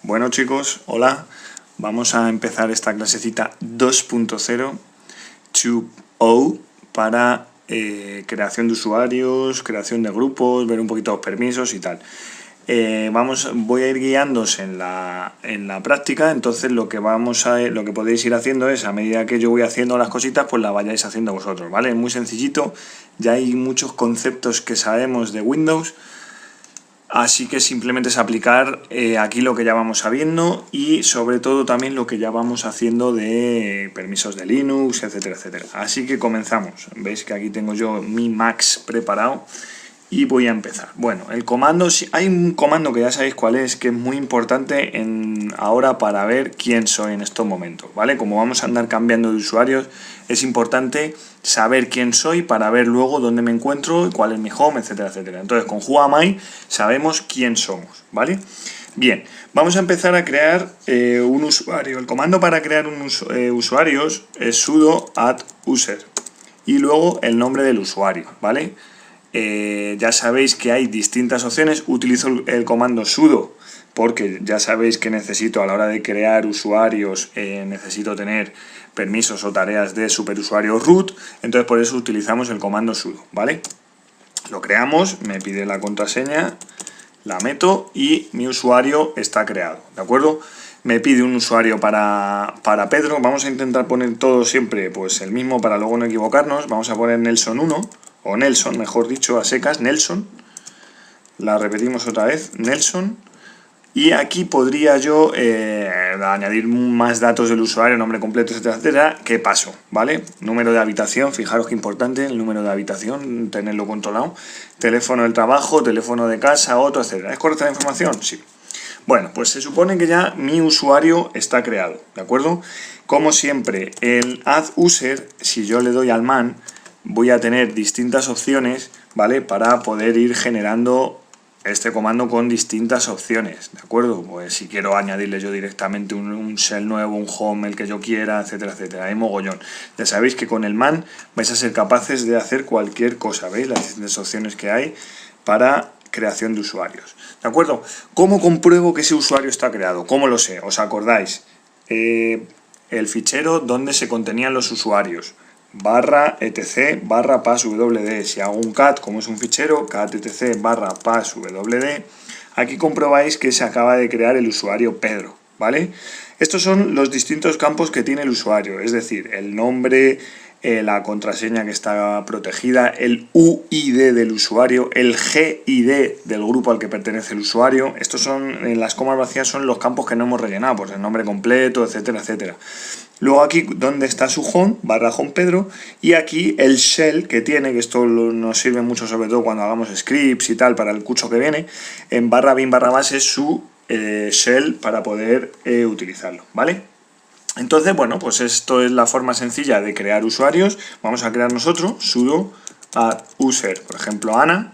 Bueno chicos, hola, vamos a empezar esta clasecita 2.0 para creación de usuarios, creación de grupos, ver un poquito los permisos y tal. Voy a ir guiándoos en la práctica, entonces lo que podéis ir haciendo es, a medida que yo voy haciendo las cositas, pues las vayáis haciendo vosotros, ¿vale? Es muy sencillito, ya hay muchos conceptos que sabemos de Windows. Así que simplemente es aplicar aquí lo que ya vamos sabiendo y sobre todo también lo que ya vamos haciendo de permisos de Linux, etcétera, etcétera. Así que comenzamos. Veis que aquí tengo yo mi Max preparado y voy a empezar. Bueno, el comando, hay un comando que ya sabéis cuál es, que es muy importante ahora para ver quién soy en estos momentos, ¿vale? Como vamos a andar cambiando de usuarios, es importante saber quién soy para ver luego dónde me encuentro, cuál es mi home, etcétera, etcétera. Entonces, con Whoami sabemos quién somos, ¿vale? Bien, vamos a empezar a crear un usuario. El comando para crear usuarios es sudo add user y luego el nombre del usuario, ¿vale? Ya sabéis que hay distintas opciones. Utilizo el comando sudo porque ya sabéis que necesito, a la hora de crear usuarios, necesito tener permisos o tareas de superusuario root, entonces por eso utilizamos el comando sudo, ¿vale? Lo creamos, me pide la contraseña, la meto y mi usuario está creado, ¿de acuerdo? Me pide un usuario para Pedro, vamos a intentar poner todo siempre pues el mismo para luego no equivocarnos. Vamos a poner Nelson 1, o Nelson, mejor dicho, a secas, Nelson. La repetimos otra vez, Nelson. Y aquí podría yo añadir más datos del usuario, nombre completo, etcétera, etcétera. ¿Qué paso? ¿Vale? Número de habitación, fijaros que importante el número de habitación, tenerlo controlado. Teléfono del trabajo, teléfono de casa, otro, etcétera. ¿Es correcta la información? Sí. Bueno, pues se supone que ya mi usuario está creado, ¿de acuerdo? Como siempre, el add user, si yo le doy al man, voy a tener distintas opciones, ¿vale? Para poder ir generando este comando con distintas opciones, ¿de acuerdo? Pues si quiero añadirle yo directamente un shell nuevo, un home, el que yo quiera, etcétera, etcétera. Hay mogollón. Ya sabéis que con el man vais a ser capaces de hacer cualquier cosa, ¿veis? Las distintas opciones que hay para creación de usuarios, ¿de acuerdo? ¿Cómo compruebo que ese usuario está creado? ¿Cómo lo sé? ¿Os acordáis? El fichero donde se contenían los usuarios, barra etc barra passwd. Si hago un cat, como es un fichero, cat etc barra passwd, aquí comprobáis que se acaba de crear el usuario Pedro, ¿vale? Estos son los distintos campos que tiene el usuario, es decir, el nombre, la contraseña que está protegida, el UID del usuario, el GID del grupo al que pertenece el usuario. Estos son, en las comas vacías, son los campos que no hemos rellenado, pues el nombre completo, etcétera, etcétera. Luego aquí donde está su home, barra home Pedro, y aquí el shell que tiene, que esto nos sirve mucho sobre todo cuando hagamos scripts y tal para el curso que viene, en barra bin barra base su shell para poder utilizarlo, ¿vale? Entonces, bueno, pues esto es la forma sencilla de crear usuarios. Vamos a crear nosotros, sudo add user, por ejemplo, Ana.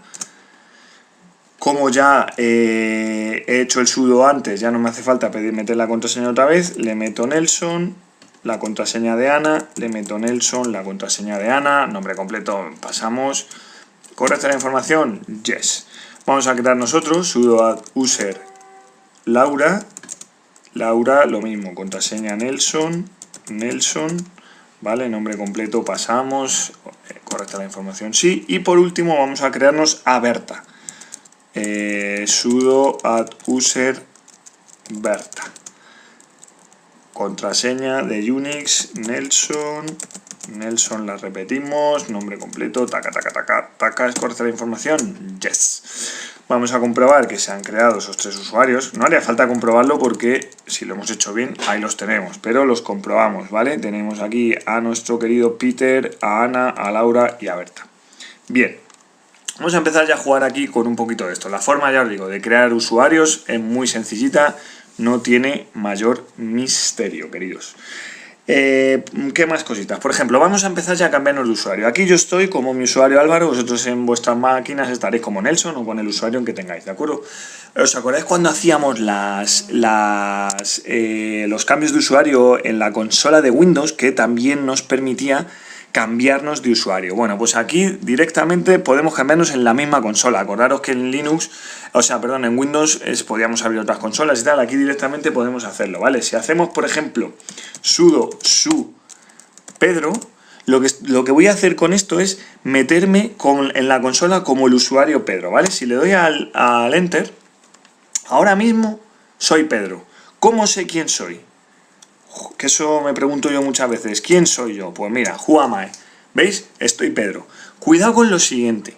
Como ya he hecho el sudo antes, ya no me hace falta meter la contraseña otra vez, le meto Nelson, la contraseña de Ana, le meto Nelson, la contraseña de Ana, nombre completo, pasamos. ¿Correcta la información? Yes. Vamos a crear nosotros, sudo add user Laura. Laura, lo mismo, contraseña Nelson, ¿vale? Nombre completo, pasamos, correcta la información, sí. Y por último vamos a crearnos a Berta, sudo add user Berta, contraseña de Unix, Nelson la repetimos, nombre completo, taca, ¿es correcta la información? Yes. Vamos a comprobar que se han creado esos tres usuarios. No haría falta comprobarlo porque si lo hemos hecho bien, ahí los tenemos, pero los comprobamos, ¿vale? Tenemos aquí a nuestro querido Peter, a Ana, a Laura y a Berta. Bien, vamos a empezar ya a jugar aquí con un poquito de esto. La forma, ya os digo, de crear usuarios es muy sencillita, no tiene mayor misterio, queridos. ¿Qué más cositas? Por ejemplo, vamos a empezar ya a cambiarnos de usuario. Aquí yo estoy como mi usuario Álvaro, vosotros en vuestras máquinas estaréis como Nelson o con el usuario en que tengáis, ¿de acuerdo? ¿Os acordáis cuando hacíamos los cambios de usuario en la consola de Windows, que también nos permitía cambiarnos de usuario. Bueno, pues aquí directamente podemos cambiarnos en la misma consola. Acordaros que en Linux, o sea, perdón, en Windows podíamos abrir otras consolas y tal. Aquí directamente podemos hacerlo, ¿vale? Si hacemos, por ejemplo, sudo su Pedro, lo que voy a hacer con esto es meterme en la consola como el usuario Pedro, ¿vale? Si le doy al Enter, ahora mismo soy Pedro. ¿Cómo sé quién soy? Que eso me pregunto yo muchas veces. ¿Quién soy yo? Pues mira, who am I? ¿Veis? Estoy Pedro. Cuidado con lo siguiente.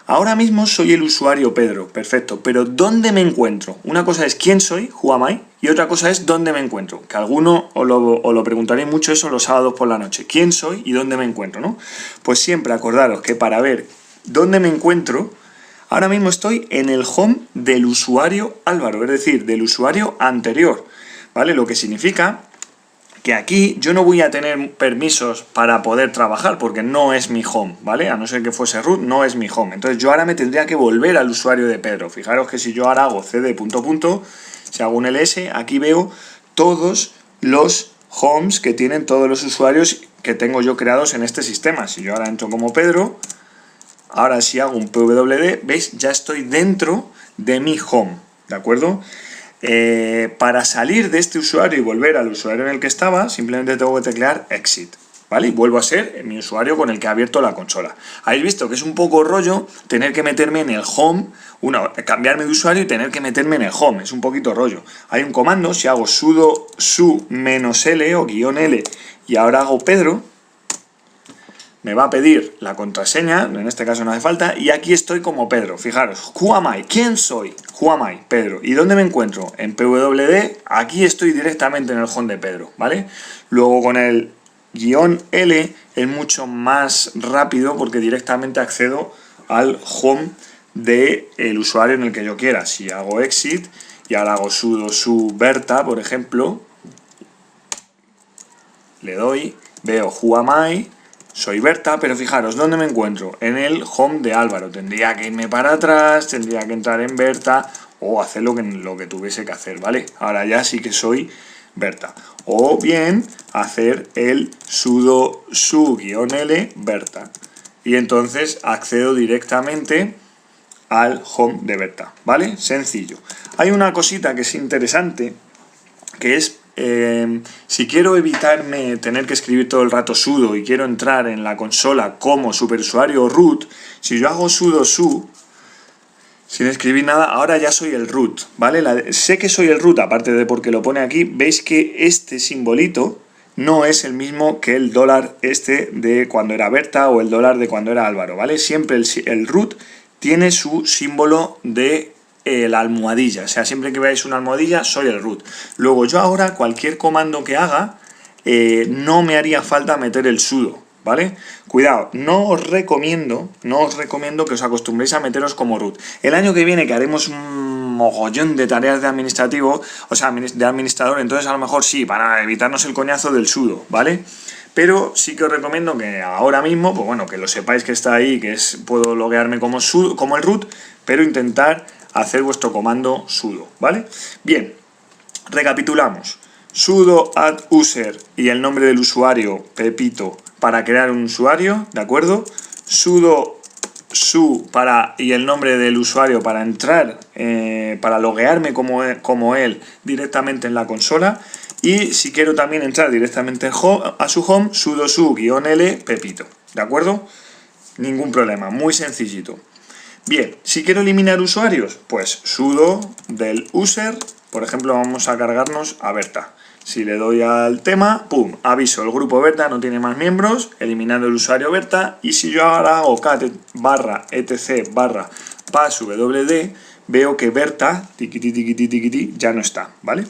Ahora mismo soy el usuario Pedro, perfecto, pero ¿dónde me encuentro? Una cosa es quién soy, who am I, y otra cosa es dónde me encuentro. Que alguno os lo preguntaréis mucho eso los sábados por la noche. ¿Quién soy y dónde me encuentro, no? Pues siempre acordaros que para ver dónde me encuentro, ahora mismo estoy en el home del usuario Álvaro, es decir, del usuario anterior, ¿vale? Lo que significa que aquí yo no voy a tener permisos para poder trabajar porque no es mi home, ¿vale? A no ser que fuese root, no es mi home. Entonces yo ahora me tendría que volver al usuario de Pedro. Fijaros que si yo ahora hago cd ... si hago un ls, aquí veo todos los homes que tienen todos los usuarios que tengo yo creados en este sistema. Si yo ahora entro como Pedro, ahora si hago un pwd, ¿veis? Ya estoy dentro de mi home, ¿de acuerdo? Para salir de este usuario y volver al usuario en el que estaba, simplemente tengo que teclear exit, ¿vale? Y vuelvo a ser mi usuario con el que he abierto la consola. Habéis visto que es un poco rollo tener que meterme en el home, cambiarme de usuario y tener que meterme en el home, es un poquito rollo. Hay un comando, si hago sudo su -l o -l y ahora hago Pedro, me va a pedir la contraseña, en este caso no hace falta, y aquí estoy como Pedro. Fijaros, who am I? ¿Quién soy? Who am I? Pedro. ¿Y dónde me encuentro? En pwd, aquí estoy directamente en el home de Pedro, ¿vale? Luego con el -l es mucho más rápido porque directamente accedo al home del usuario en el que yo quiera. Si hago exit y ahora hago sudo su Berta, por ejemplo, le doy, veo who am I, soy Berta, pero fijaros, ¿dónde me encuentro? En el home de Álvaro. Tendría que irme para atrás, tendría que entrar en Berta o hacer lo que tuviese que hacer, ¿vale? Ahora ya sí que soy Berta. O bien hacer el sudo su -l Berta. Y entonces accedo directamente al home de Berta, ¿vale? Sencillo. Hay una cosita que es interesante, que es si quiero evitarme tener que escribir todo el rato sudo y quiero entrar en la consola como superusuario root, si yo hago sudo su sin escribir nada, ahora ya soy el root, ¿vale? Sé que soy el root, aparte de porque lo pone aquí, veis que este simbolito no es el mismo que el dólar este de cuando era Berta o el dólar de cuando era Álvaro, ¿vale? Siempre el root tiene su símbolo de la almohadilla, o sea, siempre que veáis una almohadilla, soy el root. Luego yo ahora, cualquier comando que haga, no me haría falta meter el sudo, ¿vale? Cuidado, no os recomiendo que os acostumbréis a meteros como root. El año que viene que haremos un mogollón de tareas de administrativo, o sea, de administrador, entonces a lo mejor sí, para evitarnos el coñazo del sudo, ¿vale? Pero sí que os recomiendo que ahora mismo, pues bueno, que lo sepáis que está ahí, puedo loguearme como el root, pero intentar hacer vuestro comando sudo, ¿vale? Bien, recapitulamos. Sudo add user y el nombre del usuario, Pepito, para crear un usuario, ¿de acuerdo? Sudo su y el nombre del usuario para entrar, para loguearme como él directamente en la consola. Y si quiero también entrar directamente a su home, sudo su -l Pepito, ¿de acuerdo? Ningún problema, muy sencillito. Bien, si quiero eliminar usuarios, pues sudo del user, por ejemplo, vamos a cargarnos a Berta. Si le doy al tema, pum, aviso, el grupo Berta no tiene más miembros, eliminando el usuario Berta, y si yo ahora hago cat /etc /passwd, veo que Berta, ya no está, ¿vale?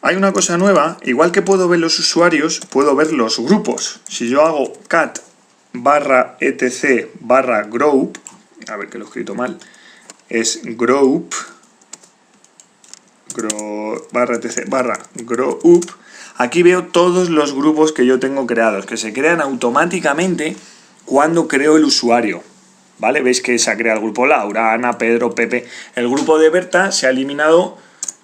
Hay una cosa nueva, igual que puedo ver los usuarios, puedo ver los grupos. Si yo hago cat /etc /group, a ver que lo he escrito mal, es group /etc /group, aquí veo todos los grupos que yo tengo creados, que se crean automáticamente cuando creo el usuario, ¿vale? Veis que se ha creado el grupo Laura, Ana, Pedro, Pepe. El grupo de Berta se ha eliminado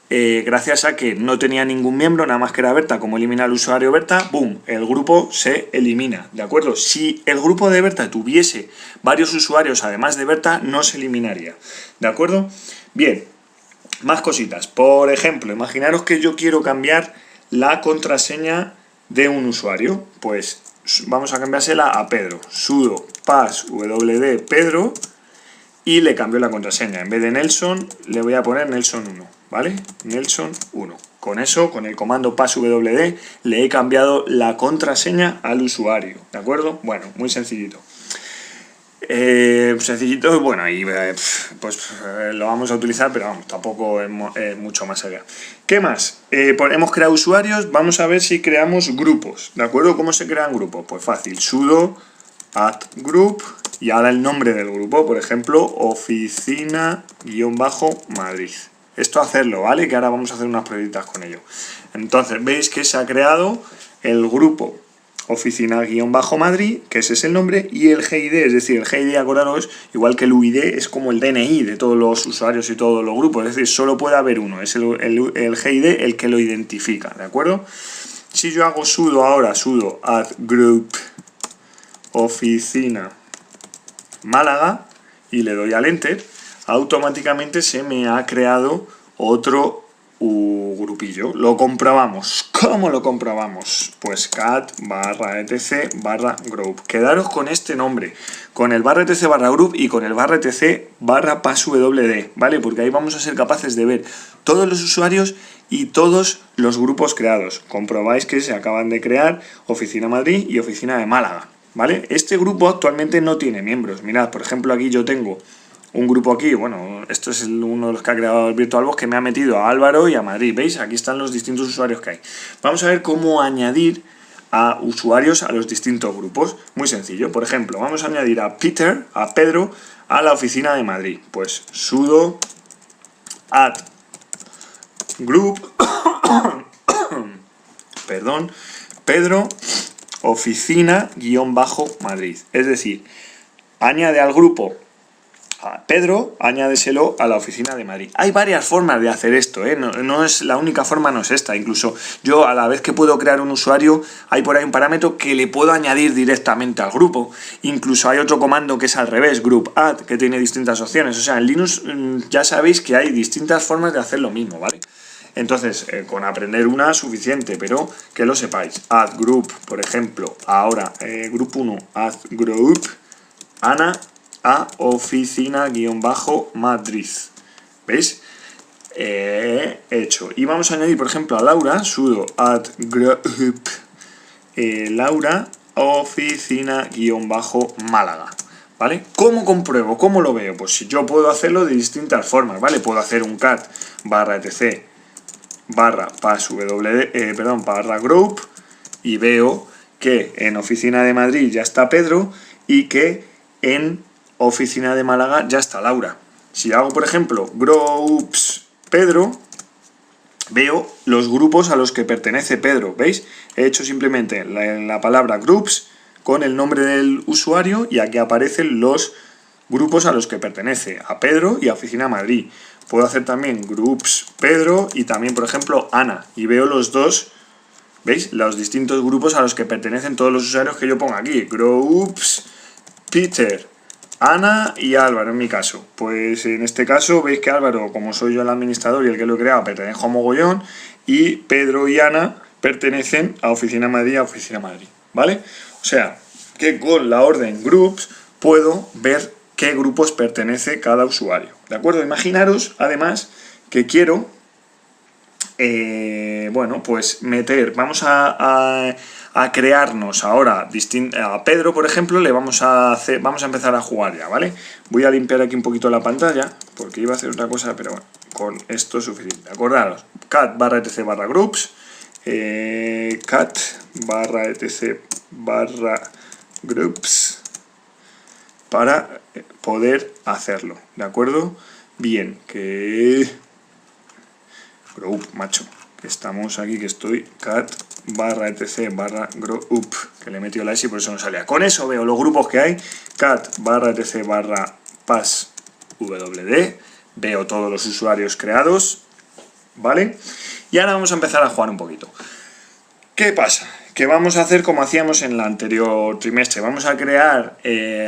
gracias a que no tenía ningún miembro, nada más que era Berta, como elimina el usuario Berta, ¡boom!, el grupo se elimina, ¿de acuerdo? Si el grupo de Berta tuviese varios usuarios además de Berta, no se eliminaría, ¿de acuerdo? Bien, más cositas. Por ejemplo, imaginaros que yo quiero cambiar la contraseña de un usuario, pues vamos a cambiársela a Pedro, sudo passwd Pedro, y le cambio la contraseña. En vez de Nelson, le voy a poner Nelson1, ¿vale? Nelson1. Con eso, con el comando passwd, le he cambiado la contraseña al usuario, ¿de acuerdo? Bueno, muy sencillito. Sencillito, bueno, y pues lo vamos a utilizar, pero vamos, tampoco es mucho más allá. ¿Qué más? Hemos creado usuarios, vamos a ver si creamos grupos, ¿de acuerdo? ¿Cómo se crean grupos? Pues fácil, sudo add group y ahora el nombre del grupo, por ejemplo, oficina-madrid. Esto hacerlo, ¿vale? Que ahora vamos a hacer unas pruebitas con ello. Entonces, veis que se ha creado el grupo oficina-madrid, que ese es el nombre, y el GID, es decir, el GID, acordaros, igual que el UID, es como el DNI de todos los usuarios y todos los grupos, es decir, solo puede haber uno, es el GID el que lo identifica, ¿de acuerdo? Si yo hago sudo ahora, sudo add group oficina Málaga y le doy al enter, automáticamente se me ha creado otro grupillo. Lo comprobamos. ¿Cómo lo comprobamos? Pues cat /etc /group. Quedaros con este nombre, con el /etc /group y con el /etc /passwd, ¿vale? Porque ahí vamos a ser capaces de ver todos los usuarios y todos los grupos creados. Comprobáis que se acaban de crear Oficina Madrid y Oficina de Málaga, ¿vale? Este grupo actualmente no tiene miembros. Mirad, por ejemplo, aquí yo tengo un grupo aquí, bueno, esto es uno de los que ha creado el VirtualBox, que me ha metido a Álvaro y a Madrid, ¿veis? Aquí están los distintos usuarios que hay. Vamos a ver cómo añadir a usuarios a los distintos grupos. Muy sencillo, por ejemplo, vamos a añadir a Peter, a Pedro, a la Oficina de Madrid. Pues sudo add group, perdón, Pedro, Oficina-Madrid. Es decir, añade al grupo a Pedro, añádeselo a la Oficina de Madrid. Hay varias formas de hacer esto, ¿eh? No es la única forma, no es esta. Incluso yo, a la vez que puedo crear un usuario, hay por ahí un parámetro que le puedo añadir directamente al grupo. Incluso hay otro comando que es al revés, group add, que tiene distintas opciones. O sea, en Linux ya sabéis que hay distintas formas de hacer lo mismo, ¿vale? Entonces, con aprender una es suficiente, pero que lo sepáis. Add group, por ejemplo, ahora, group 1, add group, Ana, a Oficina-Madrid. ¿Veis? Hecho. Y vamos a añadir, por ejemplo, a Laura, sudo add group, Laura, Oficina-Málaga. ¿Vale? ¿Cómo compruebo? ¿Cómo lo veo? Pues yo puedo hacerlo de distintas formas, ¿vale? Puedo hacer un cat /etc /group y veo que en Oficina de Madrid ya está Pedro y que en Oficina de Málaga ya está Laura. Si hago, por ejemplo, groups Pedro, veo los grupos a los que pertenece Pedro, ¿veis? He hecho simplemente la palabra groups con el nombre del usuario y aquí aparecen los grupos a los que pertenece, a Pedro y a Oficina Madrid. Puedo hacer también groups Pedro y también, por ejemplo, Ana, y veo los dos, ¿veis? Los distintos grupos a los que pertenecen todos los usuarios que yo pongo aquí. Groups Peter, Ana y Álvaro, en mi caso. Pues en este caso veis que Álvaro, como soy yo el administrador y el que lo he creado, pertenece a mogollón, y Pedro y Ana pertenecen a Oficina Madrid y a Oficina Madrid, ¿vale? O sea, que con la orden groups puedo ver qué grupos pertenece cada usuario, ¿de acuerdo? Imaginaros, además, que quiero, bueno, pues meter, vamos a crearnos ahora, a Pedro, por ejemplo, vamos a empezar a jugar ya, ¿vale? Voy a limpiar aquí un poquito la pantalla, porque iba a hacer otra cosa, pero bueno, con esto es suficiente. Acordaros, cat /etc /groups, cat /etc /groups, para poder hacerlo, ¿de acuerdo? Bien, que... Group, macho, que estamos aquí, que estoy cat /etc /group, que le he metido la S y por eso no salía. Con eso veo los grupos que hay, cat /etc /passwd, veo todos los usuarios creados, ¿vale? Y ahora vamos a empezar a jugar un poquito. ¿Qué pasa? Que vamos a hacer como hacíamos en el anterior trimestre. Vamos a crear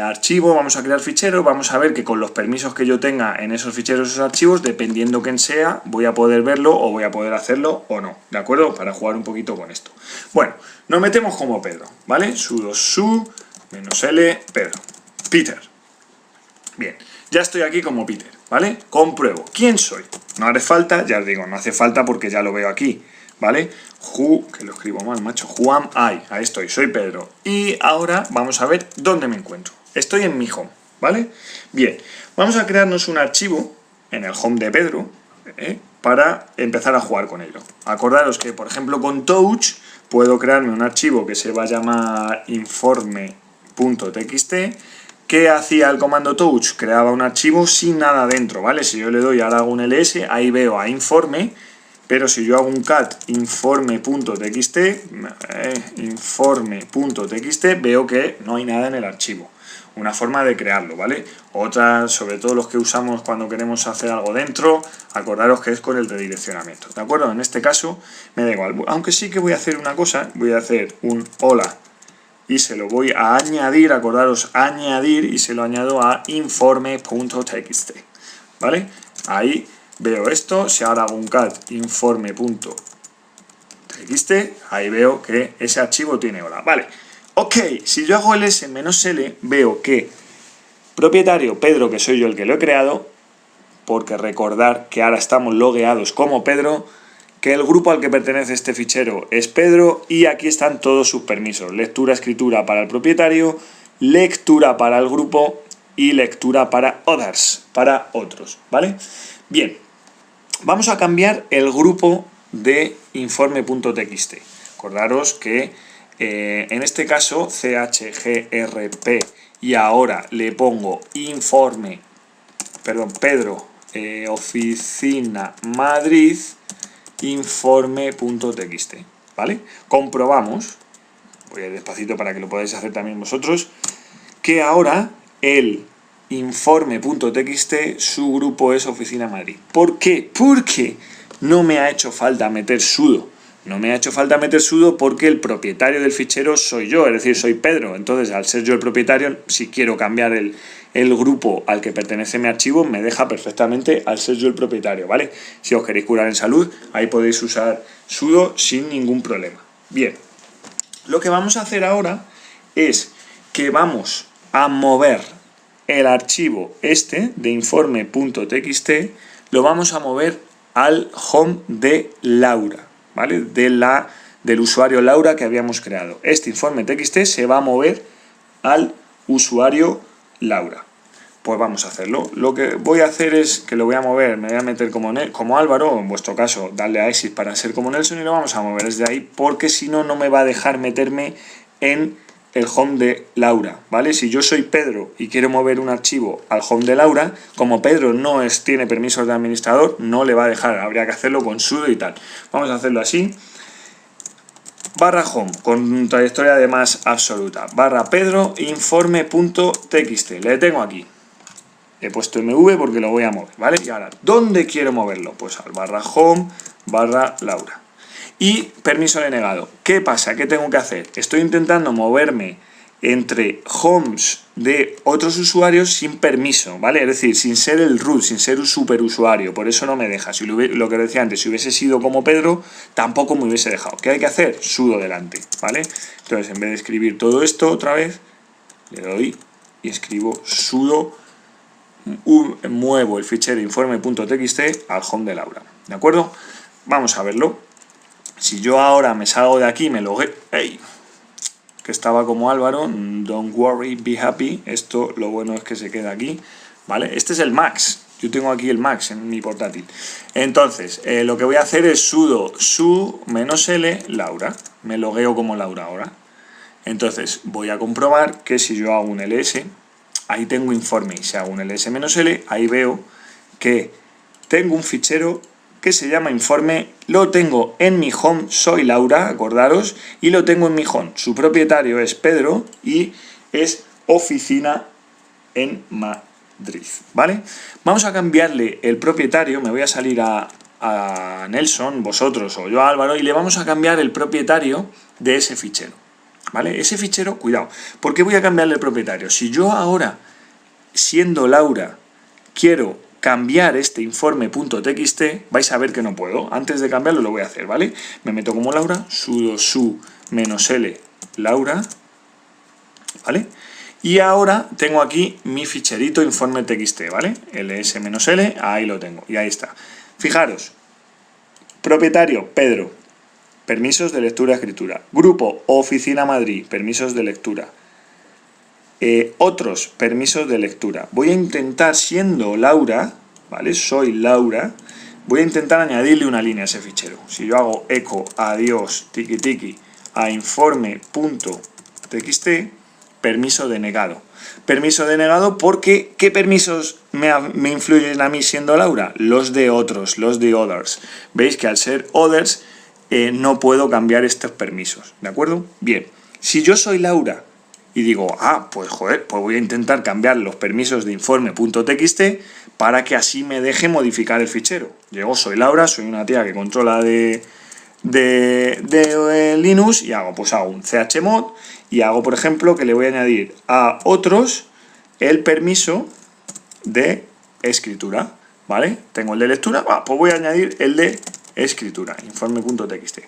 archivos, vamos a crear ficheros, vamos a ver que con los permisos que yo tenga en esos ficheros, esos archivos, dependiendo quién sea, voy a poder verlo o voy a poder hacerlo o no, ¿de acuerdo? Para jugar un poquito con esto. Bueno, nos metemos como Pedro, ¿vale? Sudo su -l Pedro. Peter. Bien, ya estoy aquí como Peter, ¿vale? Compruebo. ¿Quién soy? No haré falta, ya os digo, no hace falta porque ya lo veo aquí, ¿vale? Que lo escribo mal, macho. Who am I? Ahí estoy, soy Pedro. Y ahora vamos a ver dónde me encuentro. Estoy en mi home, ¿vale? Bien, vamos a crearnos un archivo en el home de Pedro, para empezar a jugar con ello. Acordaros que, por ejemplo, con Touch puedo crearme un archivo que se va a llamar informe.txt. ¿Qué hacía el comando touch? Creaba un archivo sin nada dentro, ¿vale? Si yo le doy, ahora hago un ls, ahí veo a informe, pero si yo hago un cat informe.txt, veo que no hay nada en el archivo. Una forma de crearlo, ¿vale? Otra, sobre todo los que usamos cuando queremos hacer algo dentro, acordaros que es con el redireccionamiento, ¿de acuerdo? En este caso me da igual, aunque sí que voy a hacer una cosa, voy a hacer un hola y se lo voy a añadir, acordaros, añadir, y se lo añado a informe.txt, ¿vale? Ahí veo esto, si ahora hago un cat informe.txt, ahí veo que ese archivo tiene hola, ¿vale? Ok, si yo hago ls-l, veo que propietario Pedro, que soy yo el que lo he creado, porque recordar que ahora estamos logueados como Pedro, que el grupo al que pertenece este fichero es Pedro, y aquí están todos sus permisos: lectura, escritura para el propietario, lectura para el grupo y lectura para others, para otros, ¿vale? Bien, vamos a cambiar el grupo de informe.txt. Acordaros que en este caso chgrp, y ahora le pongo Pedro, oficina Madrid, informe.txt, ¿vale? Comprobamos, voy a ir despacito para que lo podáis hacer también vosotros, que ahora el informe.txt, su grupo es oficina Madrid. ¿Por qué? Porque no me ha hecho falta meter sudo. No me ha hecho falta meter sudo porque el propietario del fichero soy yo, es decir, soy Pedro. Entonces, al ser yo el propietario, si quiero cambiar el grupo al que pertenece mi archivo, me deja perfectamente al ser yo el propietario, ¿vale? Si os queréis curar en salud, ahí podéis usar sudo sin ningún problema. Bien, lo que vamos a hacer ahora es que vamos a mover el archivo este de informe.txt, lo vamos a mover al home de Laura, ¿vale? Del usuario Laura que habíamos creado. Este informe.txt se va a mover al usuario Laura. Pues vamos a hacerlo. Lo que voy a hacer es que lo voy a mover, me voy a meter como Álvaro, en vuestro caso darle a exit para ser como Nelson, y lo vamos a mover desde ahí, porque si no, no me va a dejar meterme en el home de Laura, ¿vale? Si yo soy Pedro y quiero mover un archivo al home de Laura, como Pedro no tiene permisos de administrador, no le va a dejar, habría que hacerlo con sudo y tal. Vamos a hacerlo así: /home, con trayectoria de más absoluta, /Pedro informe.txt, le tengo aquí. He puesto mv porque lo voy a mover, ¿vale? Y ahora, ¿dónde quiero moverlo? Pues al /home /Laura. Y permiso denegado. ¿Qué pasa? ¿Qué tengo que hacer? Estoy intentando moverme entre homes de otros usuarios sin permiso, ¿vale? Es decir, sin ser el root, sin ser un superusuario. Por eso no me deja. Si lo que decía antes, si hubiese sido como Pedro, tampoco me hubiese dejado. ¿Qué hay que hacer? Sudo delante, ¿vale? Entonces, en vez de escribir todo esto otra vez, le doy y escribo sudo, muevo el fichero informe.txt al home de Laura, ¿de acuerdo? Vamos a verlo. Si yo ahora me salgo de aquí, me logueo, ¡hey!, que estaba como Álvaro, don't worry, be happy, esto lo bueno es que se queda aquí, ¿vale? Este es el max, yo tengo aquí el max en mi portátil. Entonces, lo que voy a hacer es sudo su -l Laura, me logueo como Laura ahora. Entonces, voy a comprobar que si yo hago un ls, ahí tengo informe, y si hago un ls-l, ahí veo que tengo un fichero que se llama informe, lo tengo en mi home, soy Laura, acordaros, y lo tengo en mi home. Su propietario es Pedro y es oficina en Madrid, ¿vale? Vamos a cambiarle el propietario, me voy a salir a a Nelson, vosotros o yo a Álvaro, y le vamos a cambiar el propietario de ese fichero, ¿vale? Ese fichero, cuidado, ¿por qué voy a cambiarle el propietario? Si yo ahora, siendo Laura, quiero cambiar este informe.txt, vais a ver que no puedo. Antes de cambiarlo lo voy a hacer, ¿vale? Me meto como Laura, sudo su -l Laura, ¿vale? Y ahora tengo aquí mi ficherito informe.txt, ¿vale? ls-l, ahí lo tengo, y ahí está. Fijaros, propietario, Pedro, permisos de lectura-escritura. Grupo, Oficina Madrid, permisos de lectura. Otros permisos de lectura. Voy a intentar, siendo Laura, ¿vale? Soy Laura, voy a intentar añadirle una línea a ese fichero. Si yo hago eco adiós tiki tiki a informe.txt, permiso denegado. Permiso denegado porque ¿qué permisos me influyen a mí siendo Laura? Los de otros, los de others. Veis que al ser others no puedo cambiar estos permisos, ¿de acuerdo? Bien, si yo soy Laura y digo, pues joder, pues voy a intentar cambiar los permisos de informe.txt para que así me deje modificar el fichero. Yo soy Laura, soy una tía que controla de Linux y hago un chmod y hago, por ejemplo, que le voy a añadir a otros el permiso de escritura, ¿vale? Tengo el de lectura, pues voy a añadir el de escritura, informe.txt.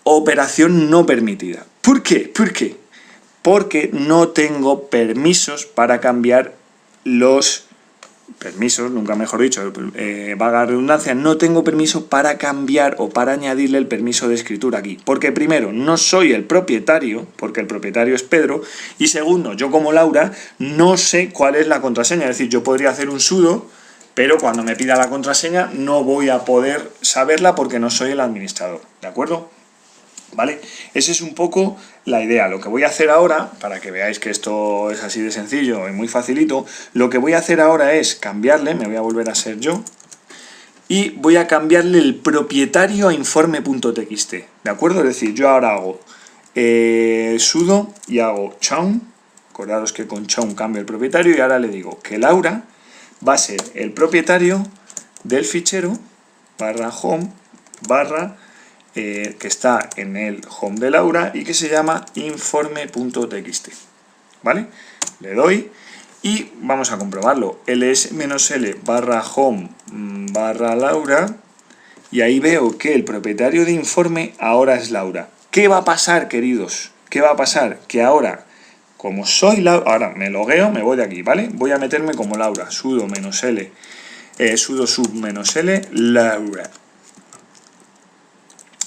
Operación no permitida. ¿Por qué? ¿Por qué? Porque no tengo permisos para cambiar los permisos, nunca mejor dicho, vaga redundancia, no tengo permiso para cambiar o para añadirle el permiso de escritura aquí. Porque primero, no soy el propietario, porque el propietario es Pedro, y segundo, yo como Laura no sé cuál es la contraseña. Es decir, yo podría hacer un sudo, pero cuando me pida la contraseña no voy a poder saberla porque no soy el administrador, ¿de acuerdo? ¿Vale? Esa es un poco la idea. Lo que voy a hacer ahora, para que veáis que esto es así de sencillo y muy facilito, lo que voy a hacer ahora es cambiarle, me voy a volver a ser yo, y voy a cambiarle el propietario a informe.txt, ¿de acuerdo? Es decir, yo ahora hago sudo y hago chown, acordaros que con chown cambio el propietario, y ahora le digo que Laura va a ser el propietario del fichero /home/ que está en el home de Laura y que se llama informe.txt, ¿vale? Le doy y vamos a comprobarlo. ls-l /home /Laura y ahí veo que el propietario de informe ahora es Laura. ¿Qué va a pasar, queridos? ¿Qué va a pasar? Que ahora, como soy Laura, ahora me logueo, me voy de aquí, ¿vale? Voy a meterme como Laura, sudo -l, sudo sub -l, Laura.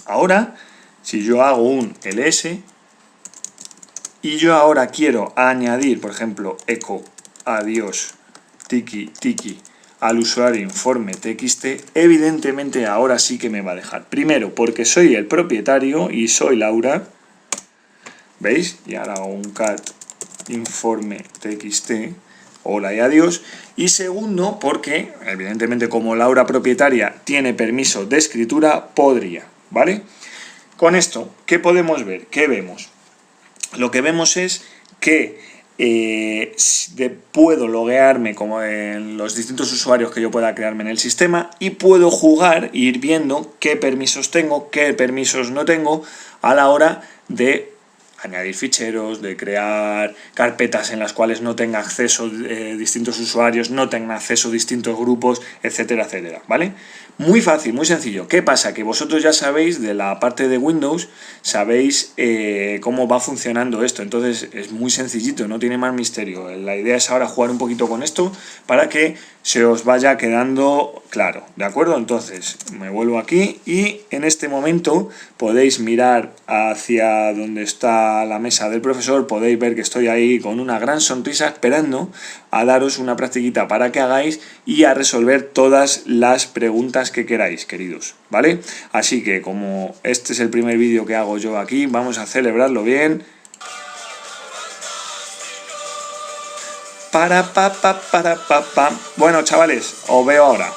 Ahora, si yo hago un ls y yo ahora quiero añadir, por ejemplo, eco adiós tiki tiki al usuario informe.txt, evidentemente ahora sí que me va a dejar. Primero, porque soy el propietario y soy Laura, ¿veis? Y ahora hago un cat informe.txt, hola y adiós. Y segundo, porque evidentemente como Laura propietaria tiene permiso de escritura, podría, ¿vale? Con esto, ¿qué podemos ver? ¿Qué vemos? Lo que vemos es que puedo loguearme como en los distintos usuarios que yo pueda crearme en el sistema y puedo jugar e ir viendo qué permisos tengo, qué permisos no tengo a la hora de añadir ficheros, de crear carpetas en las cuales no tenga acceso distintos usuarios, no tengan acceso distintos grupos, etcétera, etcétera, ¿vale? Muy fácil, muy sencillo. ¿Qué pasa? Que vosotros ya sabéis de la parte de Windows, sabéis cómo va funcionando esto, entonces es muy sencillito, no tiene más misterio. La idea es ahora jugar un poquito con esto para que se os vaya quedando claro, ¿de acuerdo? Entonces me vuelvo aquí y en este momento podéis mirar hacia donde está la mesa del profesor, podéis ver que estoy ahí con una gran sonrisa esperando a daros una practiquita para que hagáis y a resolver todas las preguntas que queráis, queridos, ¿vale? Así que como este es el primer vídeo que hago yo aquí, vamos a celebrarlo bien. Bueno, chavales, os veo ahora.